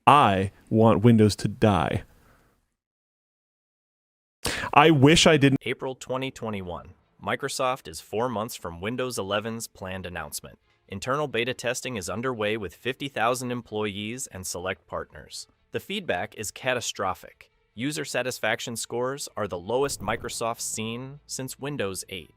I want Windows to die. I wish I didn't. April 2021. Microsoft is 4 months from Windows 11's planned announcement. Internal beta testing is underway with 50,000 employees and select partners. The feedback is catastrophic. User satisfaction scores are the lowest Microsoft's seen since Windows 8.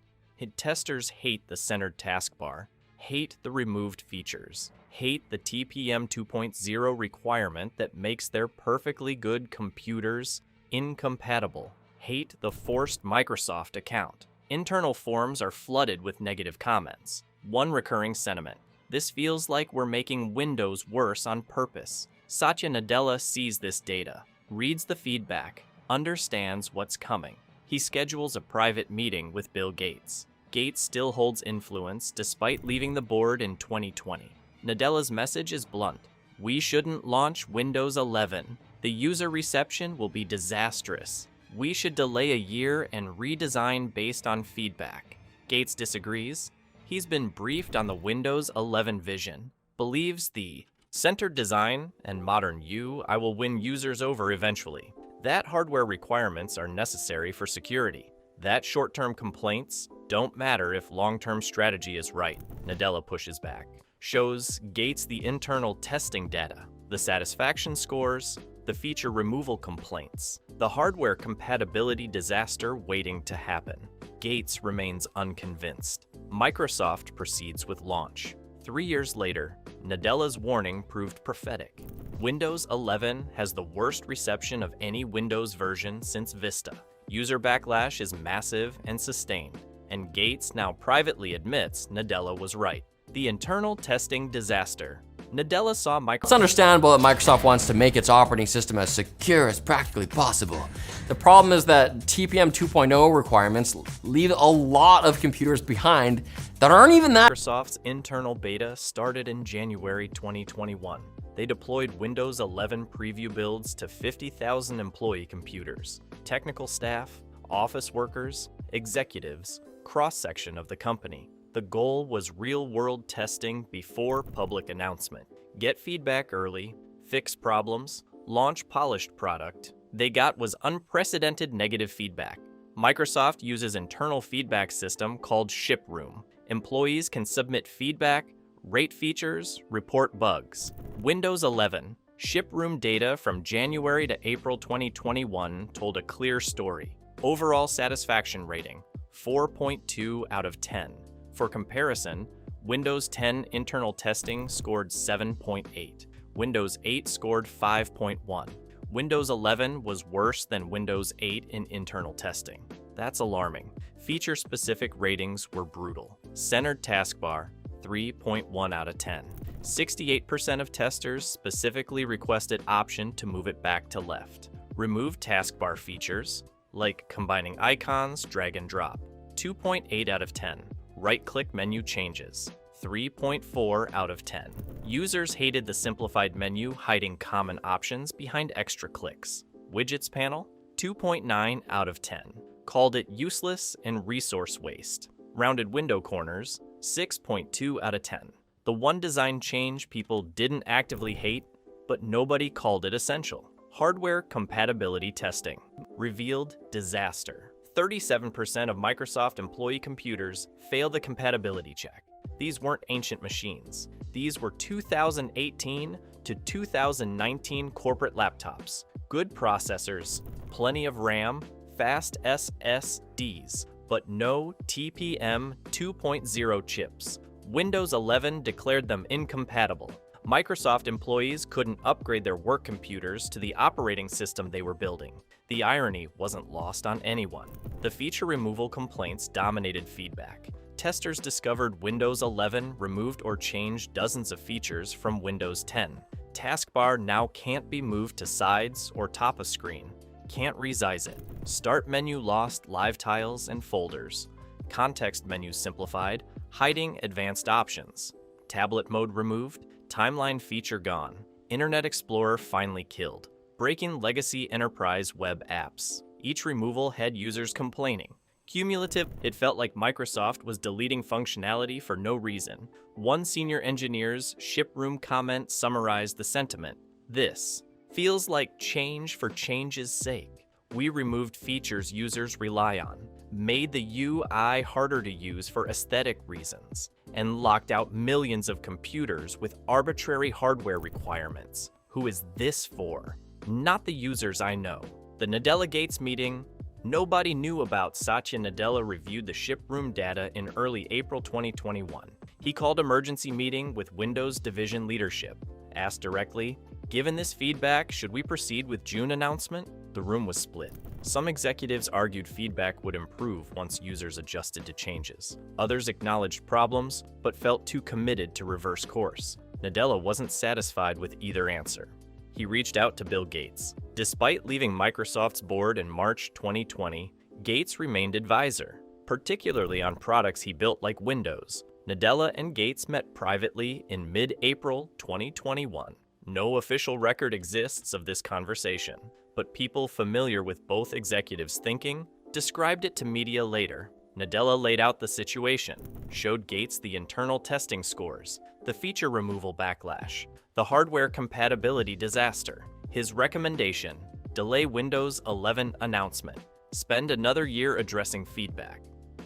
Testers hate the centered taskbar, hate the removed features, hate the TPM 2.0 requirement that makes their perfectly good computers incompatible, hate the forced Microsoft account. Internal forums are flooded with negative comments. One recurring sentiment: this feels like we're making Windows worse on purpose. Satya Nadella sees this data, reads the feedback, understands what's coming. He schedules a private meeting with Bill Gates. Gates still holds influence despite leaving the board in 2020. Nadella's message is blunt: we shouldn't launch Windows 11. The user reception will be disastrous. We should delay a year and redesign based on feedback. Gates disagrees. He's been briefed on the Windows 11 vision, believes the centered design and modern UI will win users over eventually. That hardware requirements are necessary for security. That short-term complaints don't matter if long-term strategy is right. Nadella pushes back. Shows Gates the internal testing data, the satisfaction scores, the feature removal complaints, the hardware compatibility disaster waiting to happen. Gates remains unconvinced. Microsoft proceeds with launch. 3 years later, Nadella's warning proved prophetic. Windows 11 has the worst reception of any Windows version since Vista. User backlash is massive and sustained, and Gates now privately admits Nadella was right. The internal testing disaster. Nadella saw Microsoft. It's understandable that Microsoft wants to make its operating system as secure as practically possible. The problem is that TPM 2.0 requirements leave a lot of computers behind that aren't even that. Microsoft's internal beta started in January 2021. They deployed Windows 11 preview builds to 50,000 employee computers, technical staff, office workers, executives, cross-section of the company. The goal was real-world testing before public announcement. Get feedback early, fix problems, launch polished product. They got was unprecedented negative feedback. Microsoft uses internal feedback system called Ship Room. Employees can submit feedback, rate features, report bugs. Windows 11. Ship Room data from January to April 2021 told a clear story. Overall satisfaction rating, 4.2 out of 10. For comparison, Windows 10 internal testing scored 7.8. Windows 8 scored 5.1. Windows 11 was worse than Windows 8 in internal testing. That's alarming. Feature-specific ratings were brutal. Centered taskbar, 3.1 out of 10. 68% of testers specifically requested option to move it back to left. Removed taskbar features, like combining icons, drag and drop, 2.8 out of 10. Right-click menu changes, 3.4 out of 10. Users hated the simplified menu hiding common options behind extra clicks. Widgets panel, 2.9 out of 10. Called it useless and resource waste. Rounded window corners, 6.2 out of 10. The one design change people didn't actively hate, but nobody called it essential. Hardware compatibility testing. Revealed disaster. 37% of Microsoft employee computers failed the compatibility check. These weren't ancient machines. These were 2018 to 2019 corporate laptops. Good processors, plenty of RAM, fast SSDs, but no TPM 2.0 chips. Windows 11 declared them incompatible. Microsoft employees couldn't upgrade their work computers to the operating system they were building. The irony wasn't lost on anyone. The feature removal complaints dominated feedback. Testers discovered Windows 11 removed or changed dozens of features from Windows 10. Taskbar now can't be moved to sides or top of screen. Can't resize it. Start menu lost live tiles and folders. Context menu simplified, hiding advanced options. Tablet mode removed, timeline feature gone. Internet Explorer finally killed. Breaking legacy enterprise web apps. Each removal had users complaining. Cumulative, it felt like Microsoft was deleting functionality for no reason. One senior engineer's Ship Room comment summarized the sentiment. This feels like change for change's sake. We removed features users rely on, made the UI harder to use for aesthetic reasons, and locked out millions of computers with arbitrary hardware requirements. Who is this for? Not the users I know. The Nadella Gates meeting. Nobody knew about Satya Nadella reviewed the shiproom data in early April 2021. He called emergency meeting with Windows division leadership. Asked directly, given this feedback, should we proceed with June announcement? The room was split. Some executives argued feedback would improve once users adjusted to changes. Others acknowledged problems, but felt too committed to reverse course. Nadella wasn't satisfied with either answer. He reached out to Bill Gates. Despite leaving Microsoft's board in March 2020, Gates remained advisor, particularly on products he built like Windows. Nadella and Gates met privately in mid-April 2021. No official record exists of this conversation, but people familiar with both executives' thinking described it to media later. Nadella laid out the situation, showed Gates the internal testing scores, the feature removal backlash, the hardware compatibility disaster. His recommendation: delay Windows 11 announcement, spend another year addressing feedback,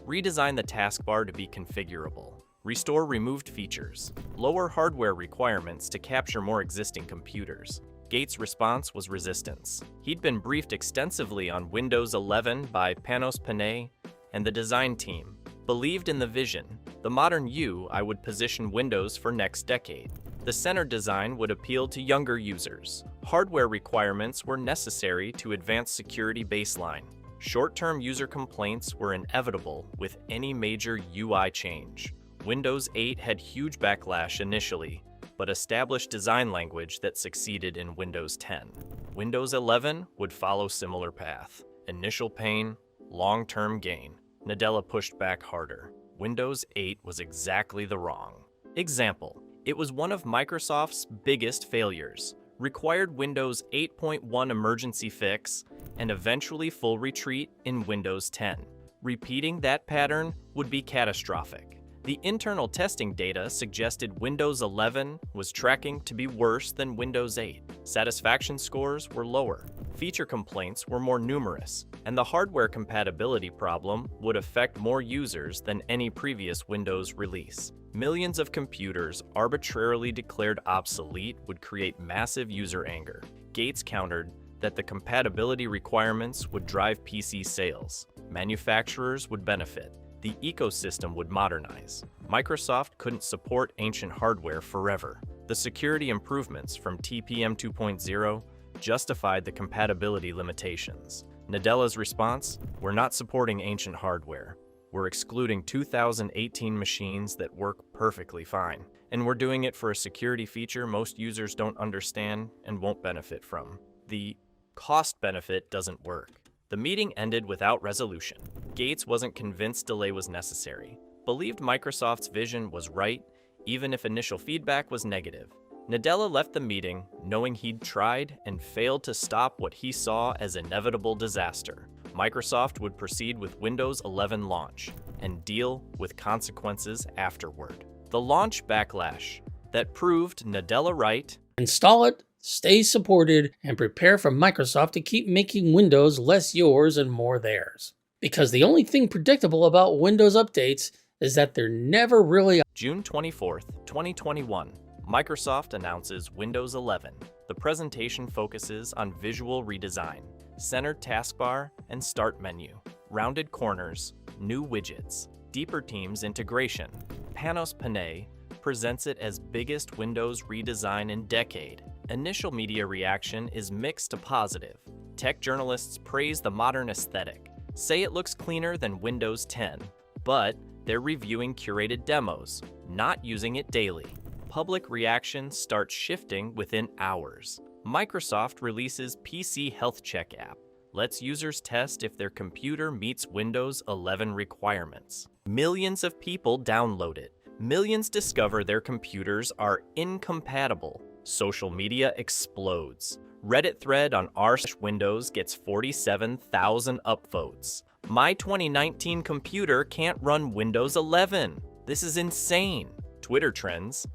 redesign the taskbar to be configurable, restore removed features, lower hardware requirements to capture more existing computers. Gates' response was resistance. He'd been briefed extensively on Windows 11 by Panos Panay and the design team, believed in the vision. The modern UI would position Windows for next decade. The center design would appeal to younger users. Hardware requirements were necessary to advance security baseline. Short-term user complaints were inevitable with any major UI change. Windows 8 had huge backlash initially, but established design language that succeeded in Windows 10. Windows 11 would follow similar path. Initial pain, long-term gain. Nadella pushed back harder. Windows 8 was exactly the wrong. Example: it was one of Microsoft's biggest failures. Required Windows 8.1 emergency fix and eventually full retreat in Windows 10. Repeating that pattern would be catastrophic. The internal testing data suggested Windows 11 was tracking to be worse than Windows 8. Satisfaction scores were lower. Feature complaints were more numerous, and the hardware compatibility problem would affect more users than any previous Windows release. Millions of computers arbitrarily declared obsolete would create massive user anger. Gates countered that the compatibility requirements would drive PC sales. Manufacturers would benefit. The ecosystem would modernize. Microsoft couldn't support ancient hardware forever. The security improvements from TPM 2.0 justified the compatibility limitations. Nadella's response: we're not supporting ancient hardware. We're excluding 2018 machines that work perfectly fine. And we're doing it for a security feature most users don't understand and won't benefit from. The cost benefit doesn't work. The meeting ended without resolution. Gates wasn't convinced delay was necessary, believed Microsoft's vision was right, even if initial feedback was negative. Nadella left the meeting knowing he'd tried and failed to stop what he saw as inevitable disaster. Microsoft would proceed with Windows 11 launch and deal with consequences afterward. The launch backlash that proved Nadella right. Install it, stay supported, and prepare for Microsoft to keep making Windows less yours and more theirs. Because the only thing predictable about Windows updates is that they're never really... June 24th, 2021, Microsoft announces Windows 11. The presentation focuses on visual redesign, centered taskbar and start menu, rounded corners, new widgets, deeper Teams integration. Panos Panay presents it as biggest Windows redesign in decade. Initial media reaction is mixed to positive. Tech journalists praise the modern aesthetic, say it looks cleaner than Windows 10, but they're reviewing curated demos, not using it daily. Public reaction starts shifting within hours. Microsoft releases PC Health Check app, lets users test if their computer meets Windows 11 requirements. Millions of people download it. Millions discover their computers are incompatible. Social media explodes. Reddit thread on r/Windows gets 47,000 upvotes. My 2019 computer can't run Windows 11. This is insane. Twitter trends,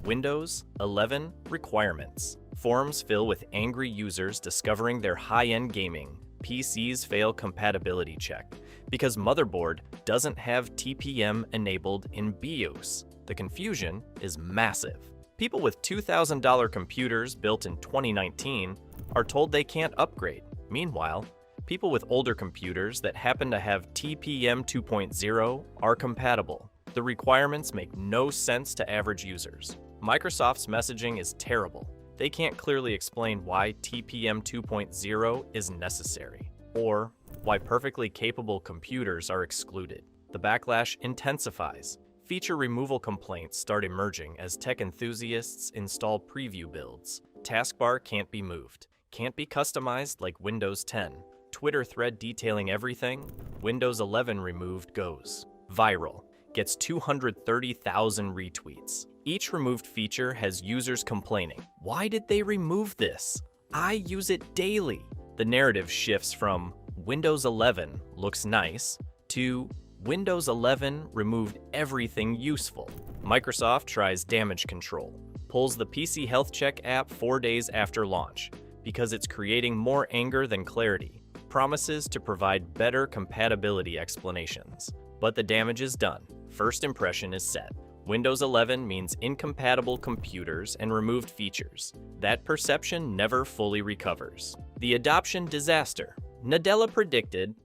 #Windows 11 requirements. Forums fill with angry users discovering their high-end gaming PCs fail compatibility check because motherboard doesn't have TPM enabled in BIOS. The confusion is massive. People with $2,000 computers built in 2019 are told they can't upgrade. Meanwhile, people with older computers that happen to have TPM 2.0 are compatible. The requirements make no sense to average users. Microsoft's messaging is terrible. They can't clearly explain why TPM 2.0 is necessary, or why perfectly capable computers are excluded. The backlash intensifies. Feature removal complaints start emerging as tech enthusiasts install preview builds. Taskbar can't be moved, can't be customized like Windows 10. Twitter thread detailing everything, Windows 11 removed goes viral, gets 230,000 retweets. Each removed feature has users complaining, "Why did they remove this? I use it daily." The narrative shifts from Windows 11 looks nice to Windows 11 removed everything useful. Microsoft tries damage control, pulls the PC Health Check app 4 days after launch because it's creating more anger than clarity, promises to provide better compatibility explanations. But the damage is done. First impression is set. Windows 11 means incompatible computers and removed features. That perception never fully recovers. The adoption disaster. Nadella predicted,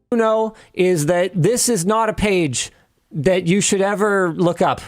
is that this is not a page that you should ever look up.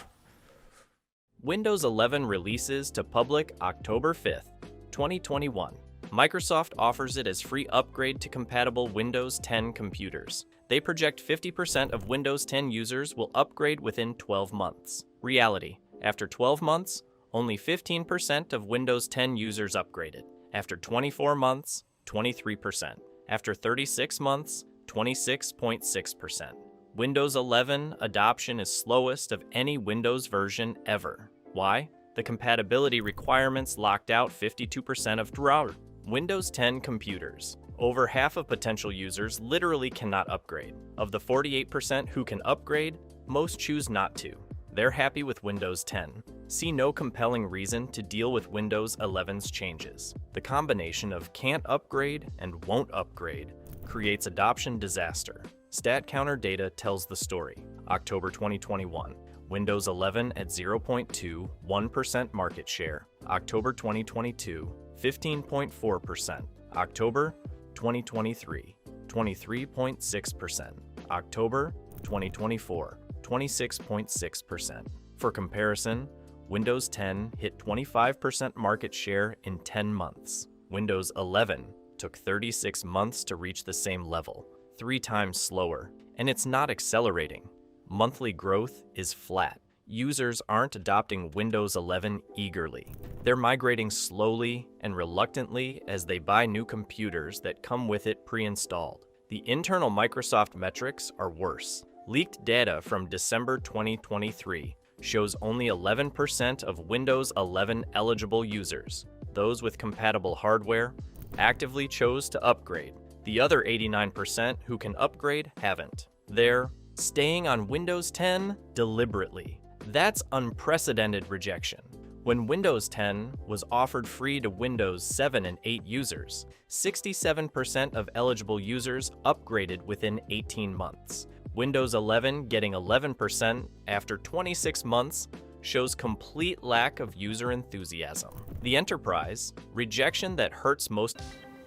Windows 11 releases to public October 5th, 2021. Microsoft offers it as free upgrade to compatible Windows 10 computers. They project 50% of Windows 10 users will upgrade within 12 months. Reality: after 12 months, only 15% of Windows 10 users upgraded. After 24 months, 23%. After 36 months, 26.6%. Windows 11 adoption is slowest of any Windows version ever. Why? The compatibility requirements locked out 52% of drawer. Windows 10 computers. Over half of potential users literally cannot upgrade. Of the 48% who can upgrade, most choose not to. They're happy with Windows 10. See no compelling reason to deal with Windows 11's changes. The combination of can't upgrade and won't upgrade creates adoption disaster. StatCounter data tells the story. October 2021. Windows 11 at 0.21% market share. October 2022, 15.4%. October 2023, 23.6%. October 2024, 26.6%. For comparison, Windows 10 hit 25% market share in 10 months. Windows 11 took 36 months to reach the same level, 3 times slower, and it's not accelerating. Monthly growth is flat. Users aren't adopting Windows 11 eagerly. They're migrating slowly and reluctantly as they buy new computers that come with it pre-installed. The internal Microsoft metrics are worse. Leaked data from December 2023 shows only 11% of Windows 11 eligible users, those with compatible hardware, actively chose to upgrade. The other 89% who can upgrade haven't. They're staying on Windows 10 deliberately. That's unprecedented rejection. When Windows 10 was offered free to Windows 7 and 8 users, 67% of eligible users upgraded within 18 months. Windows 11 getting 11% after 26 months shows complete lack of user enthusiasm. The enterprise, rejection that hurts most.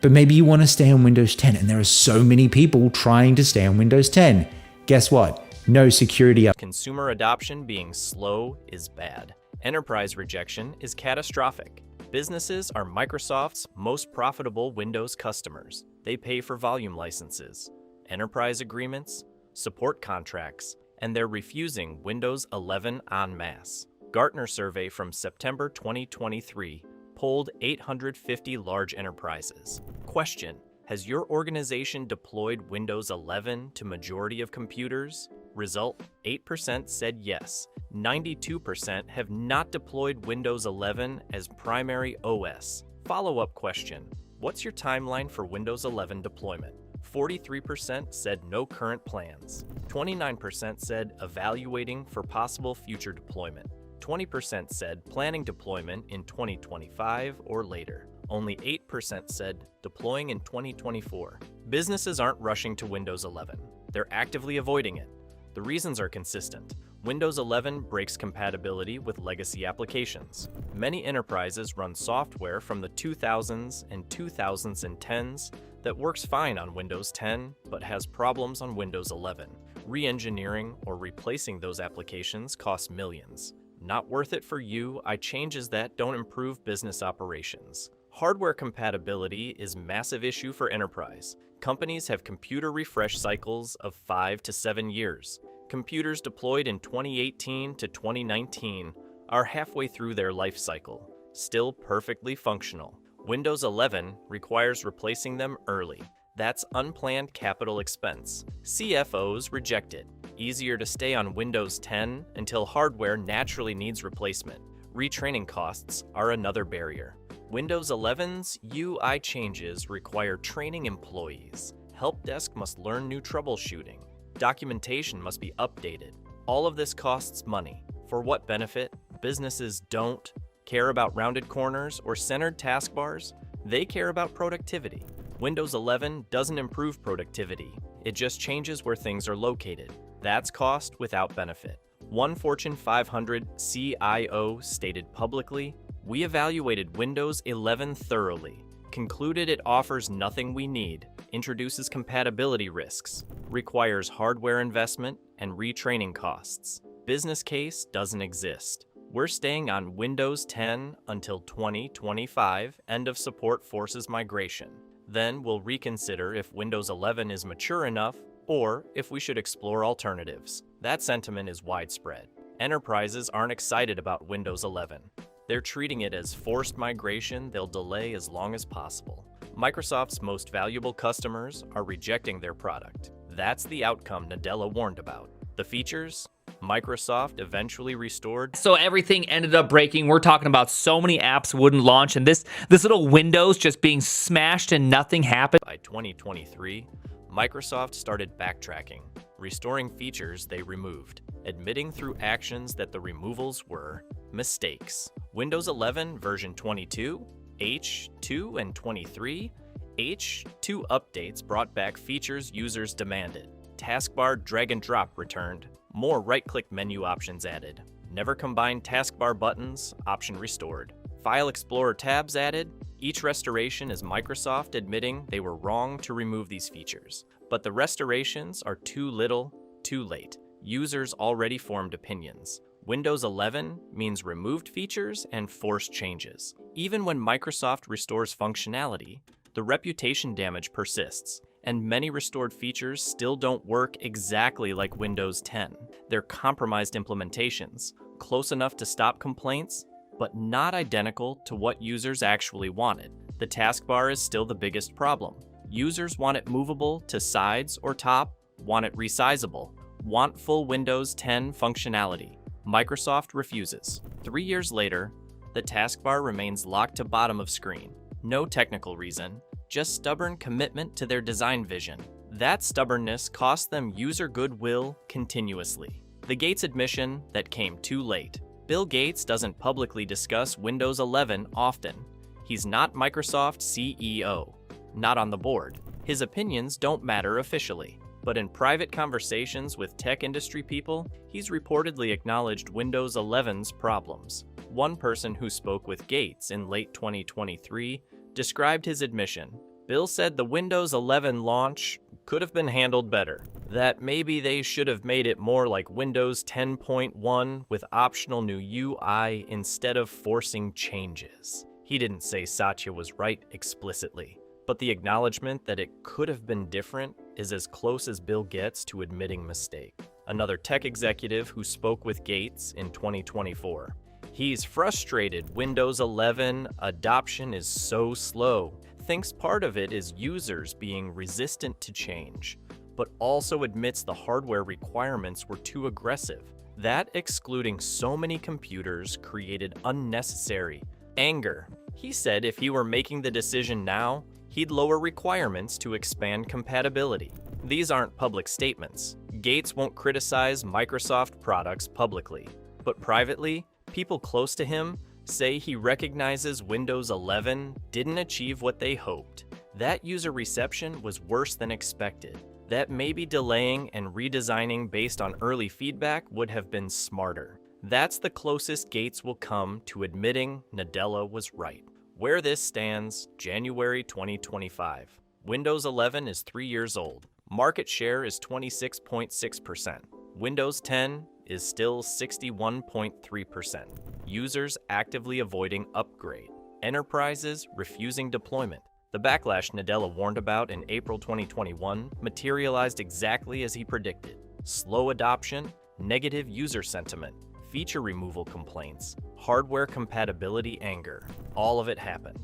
But maybe you want to stay on Windows 10 and there are so many people trying to stay on Windows 10. Guess what? No security up. Consumer adoption being slow is bad. Enterprise rejection is catastrophic. Businesses are Microsoft's most profitable Windows customers. They pay for volume licenses, enterprise agreements, support contracts, and they're refusing Windows 11 en masse. Gartner survey from September 2023 polled 850 large enterprises. Question: has your organization deployed Windows 11 to majority of computers? Result: 8% said yes. 92% have not deployed Windows 11 as primary OS. Follow-up question: what's your timeline for Windows 11 deployment? 43% said no current plans. 29% said evaluating for possible future deployment. 20% said planning deployment in 2025 or later. Only 8% said deploying in 2024. Businesses aren't rushing to Windows 11. They're actively avoiding it. The reasons are consistent. Windows 11 breaks compatibility with legacy applications. Many enterprises run software from the 2000s and 2010s that works fine on Windows 10 but has problems on Windows 11. Re-engineering or replacing those applications costs millions. Not worth it for you. Changes that don't improve business operations. Hardware compatibility is a massive issue for enterprise. Companies have computer refresh cycles of 5 to 7 years. Computers deployed in 2018 to 2019 are halfway through their life cycle, still perfectly functional. Windows 11 requires replacing them early. That's unplanned capital expense. CFOs reject it. Easier to stay on Windows 10 until hardware naturally needs replacement. Retraining costs are another barrier. Windows 11's UI changes require training employees. Help desk must learn new troubleshooting. Documentation must be updated. All of this costs money. For what benefit? Businesses don't care about rounded corners or centered taskbars. They care about productivity. Windows 11 doesn't improve productivity. It just changes where things are located. That's cost without benefit. One Fortune 500 CIO stated publicly, "We evaluated Windows 11 thoroughly, concluded it offers nothing we need, introduces compatibility risks, requires hardware investment and retraining costs. Business case doesn't exist. We're staying on Windows 10 until 2025, end of support forces migration. Then we'll reconsider if Windows 11 is mature enough or if we should explore alternatives." That sentiment is widespread. Enterprises aren't excited about Windows 11. They're treating it as forced migration they'll delay as long as possible. Microsoft's most valuable customers are rejecting their product. That's the outcome Nadella warned about. The features? Microsoft eventually restored. So everything ended up breaking. We're talking about so many apps wouldn't launch, and this little Windows just being smashed and nothing happened. By 2023, Microsoft started backtracking, restoring features they removed, admitting through actions that the removals were mistakes. Windows 11 version 22, H2 and 23, H2 updates brought back features users demanded. Taskbar drag and drop returned. More right-click menu options added. Never combined taskbar buttons, option restored. File Explorer tabs added. Each restoration is Microsoft admitting they were wrong to remove these features. But the restorations are too little, too late. Users already formed opinions. Windows 11 means removed features and forced changes. Even when Microsoft restores functionality, the reputation damage persists, and many restored features still don't work exactly like Windows 10. They're compromised implementations, close enough to stop complaints, but not identical to what users actually wanted. The taskbar is still the biggest problem. Users want it movable to sides or top, want it resizable, want full Windows 10 functionality. Microsoft refuses. 3 years later, the taskbar remains locked to bottom of screen. No technical reason, just stubborn commitment to their design vision. That stubbornness cost them user goodwill continuously. The Gates admission that came too late. Bill Gates doesn't publicly discuss Windows 11 often. He's not Microsoft CEO, not on the board. His opinions don't matter officially. But in private conversations with tech industry people, he's reportedly acknowledged Windows 11's problems. One person who spoke with Gates in late 2023 described his admission. Bill said the Windows 11 launch could have been handled better, that maybe they should have made it more like Windows 10.1 with optional new UI instead of forcing changes. He didn't say Satya was right explicitly, but the acknowledgement that it could have been different is as close as Bill gets to admitting mistake. Another tech executive who spoke with Gates in 2024. He's frustrated Windows 11 adoption is so slow, thinks part of it is users being resistant to change, but also admits the hardware requirements were too aggressive. That excluding so many computers created unnecessary anger. He said if he were making the decision now, he'd lower requirements to expand compatibility. These aren't public statements. Gates won't criticize Microsoft products publicly, but privately, people close to him say he recognizes Windows 11 didn't achieve what they hoped. That user reception was worse than expected. That maybe delaying and redesigning based on early feedback would have been smarter. That's the closest Gates will come to admitting Nadella was right. Where this stands, January 2025. Windows 11 is 3 years old. Market share is 26.6%. Windows 10 is still 61.3%. Users actively avoiding upgrade. Enterprises refusing deployment. The backlash Nadella warned about in April 2021 materialized exactly as he predicted. Slow adoption, negative user sentiment, feature removal complaints, hardware compatibility anger. All of it happened.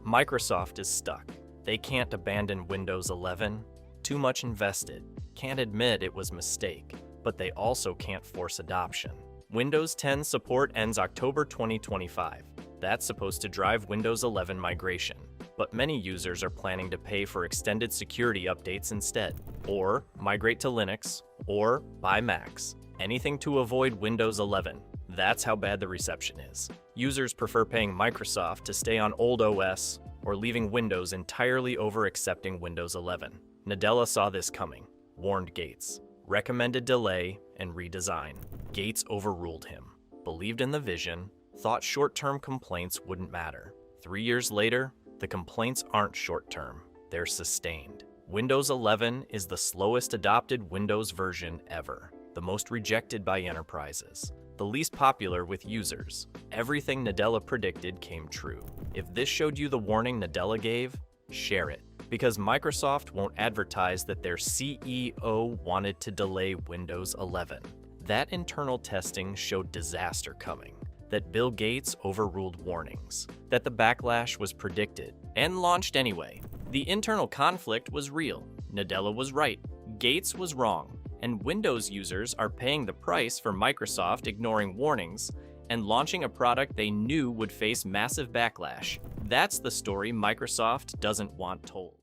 Microsoft is stuck. They can't abandon Windows 11. Too much invested. Can't admit it was a mistake. But they also can't force adoption. Windows 10 support ends October 2025. That's supposed to drive Windows 11 migration. But many users are planning to pay for extended security updates instead, or migrate to Linux, or buy Macs. Anything to avoid Windows 11. That's how bad the reception is. Users prefer paying Microsoft to stay on old OS, or leaving Windows entirely over accepting Windows 11. Nadella saw this coming, warned Gates, recommended delay and redesign. Gates overruled him, believed in the vision, thought short-term complaints wouldn't matter. 3 years later, the complaints aren't short-term, they're sustained. Windows 11 is the slowest adopted Windows version ever, the most rejected by enterprises, the least popular with users. Everything Nadella predicted came true. If this showed you the warning Nadella gave, share it, because Microsoft won't advertise that their CEO wanted to delay Windows 11. That internal testing showed disaster coming. That Bill Gates overruled warnings, that the backlash was predicted and launched anyway. The internal conflict was real. Nadella was right, Gates was wrong, and Windows users are paying the price for Microsoft ignoring warnings and launching a product they knew would face massive backlash. That's the story Microsoft doesn't want told.